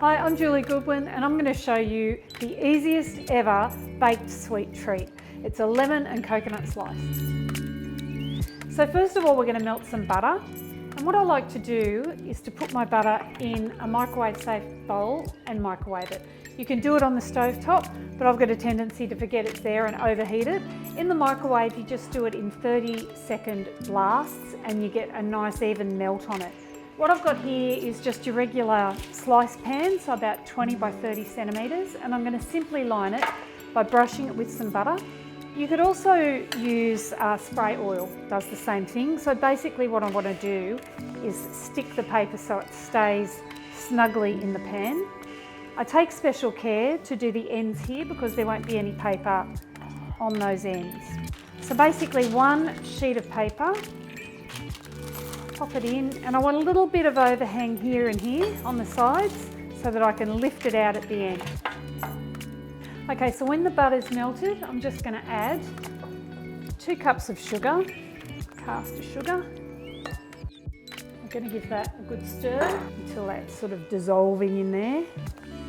Hi, I'm Julie Goodwin and I'm going to show you the easiest ever baked sweet treat. It's a lemon and coconut slice. So first of all, we're going to melt some butter. And what I like to do is to put my butter in a microwave safe bowl and microwave it. You can do it on the stove top, but I've got a tendency to forget it's there and overheat it. In the microwave, you just do it in 30-second blasts and you get a nice even melt on it. What I've got here is just your regular slice pan, so about 20 by 30 centimetres, and I'm going to simply line it by brushing it with some butter. You could also use spray oil, does the same thing. So basically what I want to do is stick the paper so it stays snugly in the pan. I take special care to do the ends here because there won't be any paper on those ends. So basically one sheet of paper, pop it in, and I want a little bit of overhang here and here on the sides so that I can lift it out at the end. Okay, so when the butter's melted, I'm just going to add 2 cups of sugar, caster sugar. I'm going to give that a good stir until that's sort of dissolving in there.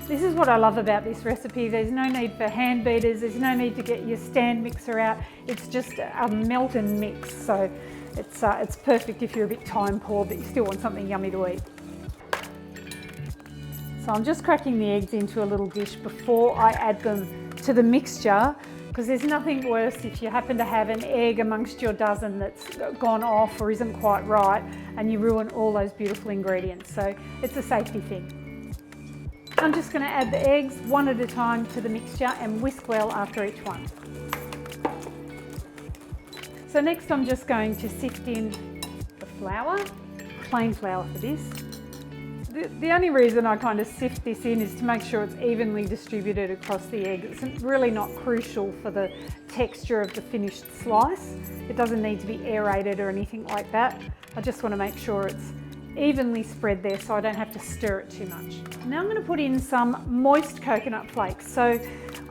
This is what I love about this recipe. There's no need for hand beaters, there's no need to get your stand mixer out. It's just a melt and mix. So it's perfect if you're a bit time poor but you still want something yummy to eat. So I'm just cracking the eggs into a little dish before I add them to the mixture, because there's nothing worse if you happen to have an egg amongst your dozen that's gone off or isn't quite right and you ruin all those beautiful ingredients. So it's a safety thing. I'm just going to add the eggs one at a time to the mixture and whisk well after each one. So next I'm just going to sift in the flour, plain flour for this. The only reason I kind of sift this in is to make sure it's evenly distributed across the egg. It's really not crucial for the texture of the finished slice. It doesn't need to be aerated or anything like that. I just want to make sure it's evenly spread there so I don't have to stir it too much. Now I'm going to put in some moist coconut flakes. So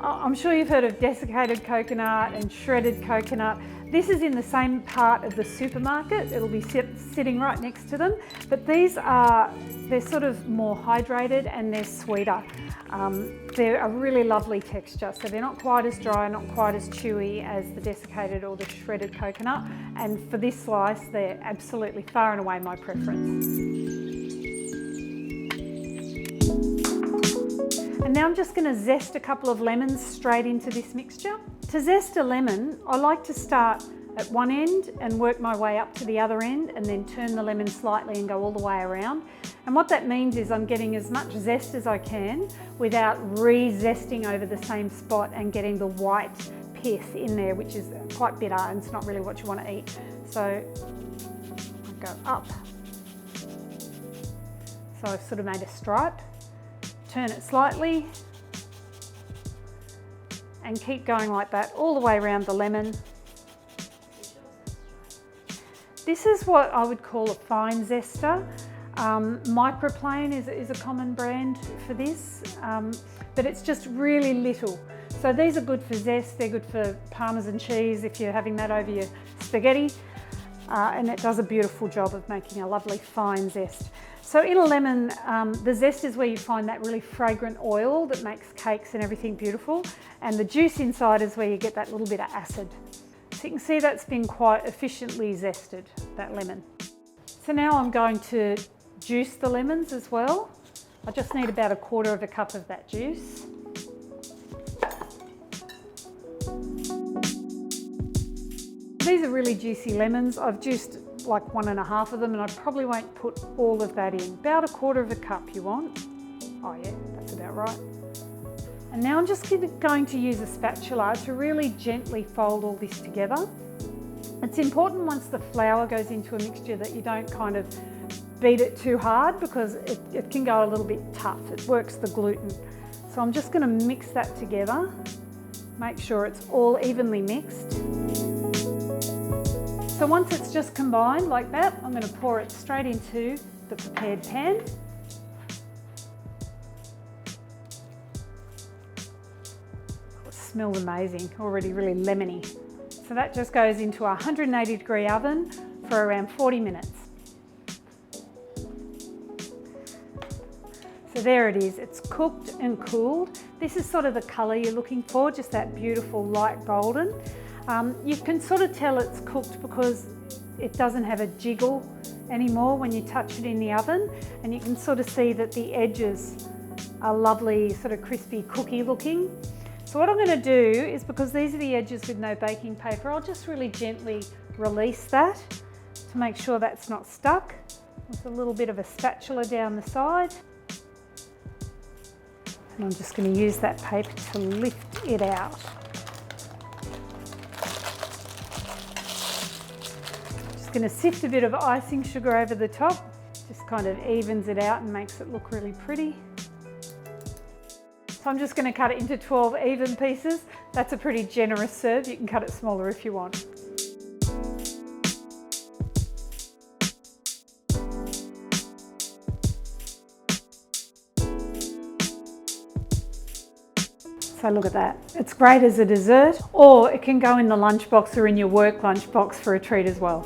I'm sure you've heard of desiccated coconut and shredded coconut. This is in the same part of the supermarket. It'll be sitting right next to them. But they're sort of more hydrated and they're sweeter. They're a really lovely texture. So they're not quite as dry, not quite as chewy as the desiccated or the shredded coconut. And for this slice, they're absolutely far and away my preference. And now I'm just going to zest a couple of lemons straight into this mixture. To zest a lemon, I like to start at one end and work my way up to the other end and then turn the lemon slightly and go all the way around. And what that means is I'm getting as much zest as I can without re-zesting over the same spot and getting the white pith in there, which is quite bitter and it's not really what you want to eat. So I go up. So I've sort of made a stripe. Turn it slightly and keep going like that all the way around the lemon. This is what I would call a fine zester. Microplane is a common brand for this, but it's just really little. So these are good for zest, they're good for Parmesan cheese if you're having that over your spaghetti, and it does a beautiful job of making a lovely fine zest. So in a lemon, the zest is where you find that really fragrant oil that makes cakes and everything beautiful, and the juice inside is where you get that little bit of acid. So you can see that's been quite efficiently zested, that lemon. So now I'm going to juice the lemons as well. I just need about 1/4 cup of that juice. These are really juicy lemons. I've juiced like 1½ of them and I probably won't put all of that in. About 1/4 cup you want. Oh yeah, that's about right. And now I'm just going to use a spatula to really gently fold all this together. It's important once the flour goes into a mixture that you don't kind of beat it too hard because it can go a little bit tough. It works the gluten. So I'm just going to mix that together. Make sure it's all evenly mixed. So once it's just combined like that, I'm going to pour it straight into the prepared pan. It smells amazing, already really lemony. So that just goes into a 180-degree oven for around 40 minutes. So there it is, it's cooked and cooled. This is sort of the colour you're looking for, just that beautiful light golden. You can sort of tell it's cooked because it doesn't have a jiggle anymore when you touch it in the oven, and you can sort of see that the edges are lovely, sort of crispy cookie looking. So what I'm going to do is, because these are the edges with no baking paper, I'll just really gently release that to make sure that's not stuck, with a little bit of a spatula down the side. And I'm just going to use that paper to lift it out. Just going to sift a bit of icing sugar over the top, just kind of evens it out and makes it look really pretty. So I'm just going to cut it into 12 even pieces. That's a pretty generous serve. You can cut it smaller if you want. So look at that. It's great as a dessert, or it can go in the lunchbox or in your work lunchbox for a treat as well.